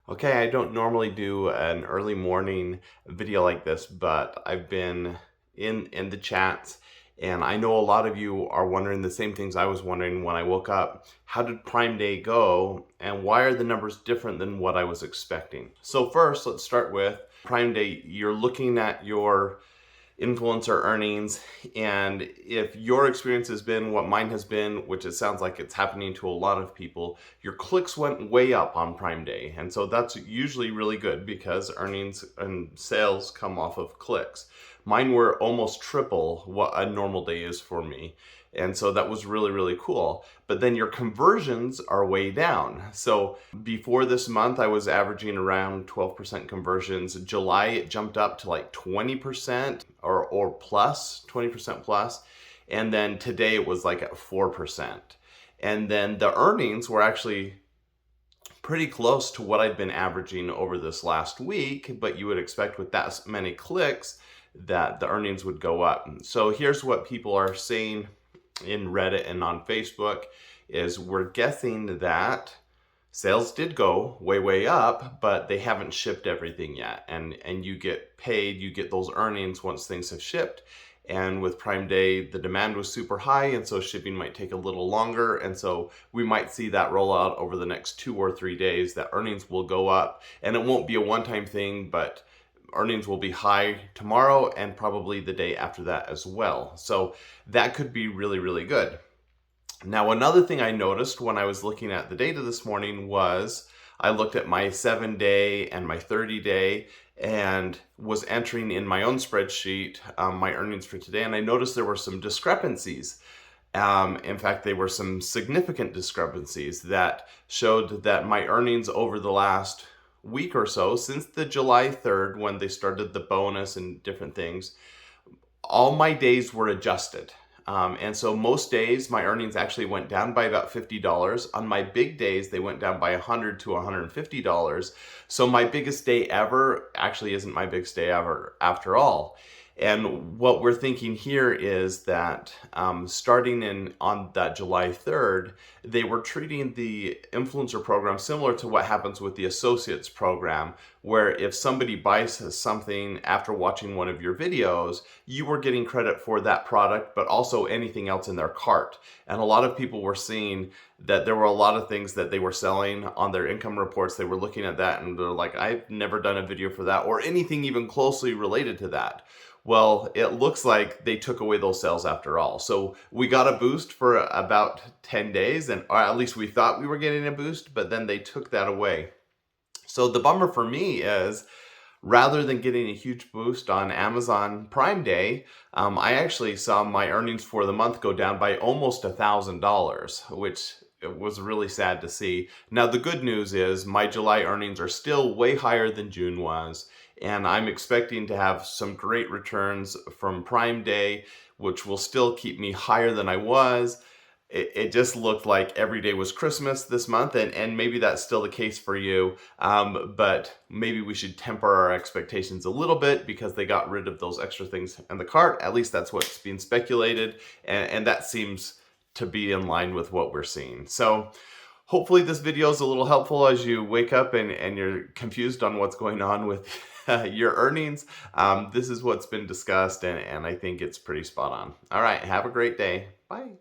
Okay, I don't normally do an early morning video like this, but I've been in the chats and I know a lot of you are wondering the same things I was wondering when I woke up. How did Prime Day go and why are the numbers different than what I was expecting? So first, let's start with Prime Day. You're looking at your influencer earnings, and if your experience has been what mine has been, which it sounds like it's happening to a lot of people, your clicks went way up on Prime Day, and so that's usually really good because earnings and sales come off of clicks. Mine were almost triple what a normal day is for me, and so that was really, really cool. But then your conversions are way down. So before this month, I was averaging around 12% conversions. July, it jumped up to like 20% or plus, 20% plus. And then today it was like at 4%. And then the earnings were actually pretty close to what I'd been averaging over this last week, but you would expect with that many clicks that the earnings would go up. So here's what people are saying in Reddit and on Facebook is we're guessing that sales did go way up, but they haven't shipped everything yet. And you get paid, you get those earnings once things have shipped. And with Prime Day, the demand was super high, and so shipping might take a little longer. And so we might see that roll out over the next 2 or 3 days, that earnings will go up. And it won't be a one-time thing, but earnings will be high tomorrow and probably the day after that as well. So that could be really, really good. Now, another thing I noticed when I was looking at the data this morning was I looked at my 7-day and my 30-day and was entering in my own spreadsheet my earnings for today, and I noticed there were some discrepancies. In fact, they were some significant discrepancies that showed that my earnings over the last week or so, since the July 3rd when they started the bonus and different things, all my days were adjusted. And so most days my earnings actually went down by about $50. On my big days, they went down by $100 to $150. So my biggest day ever actually isn't my biggest day ever after all. And what we're thinking here is that starting on that July 3rd, they were treating the influencer program similar to what happens with the associates program, where if somebody buys something after watching one of your videos, you were getting credit for that product, but also anything else in their cart. And a lot of people were seeing that there were a lot of things that they were selling on their income reports. They were looking at that and they're like, I've never done a video for that or anything even closely related to that. Well, it looks like they took away those sales after all. So we got a boost for about 10 days, or at least we thought we were getting a boost, but then they took that away. So the bummer for me is rather than getting a huge boost on Amazon Prime Day, I actually saw my earnings for the month go down by almost $1,000, which it was really sad to see. Now, the good news is my July earnings are still way higher than June was, and I'm expecting to have some great returns from Prime Day, which will still keep me higher than I was. It just looked like every day was Christmas this month, and maybe that's still the case for you, but maybe we should temper our expectations a little bit because they got rid of those extra things in the cart. At least that's what's being speculated, and that seems to be in line with what we're seeing. So hopefully this video is a little helpful as you wake up and you're confused on what's going on with your earnings. This is what's been discussed, and I think it's pretty spot on. All right, have a great day. Bye.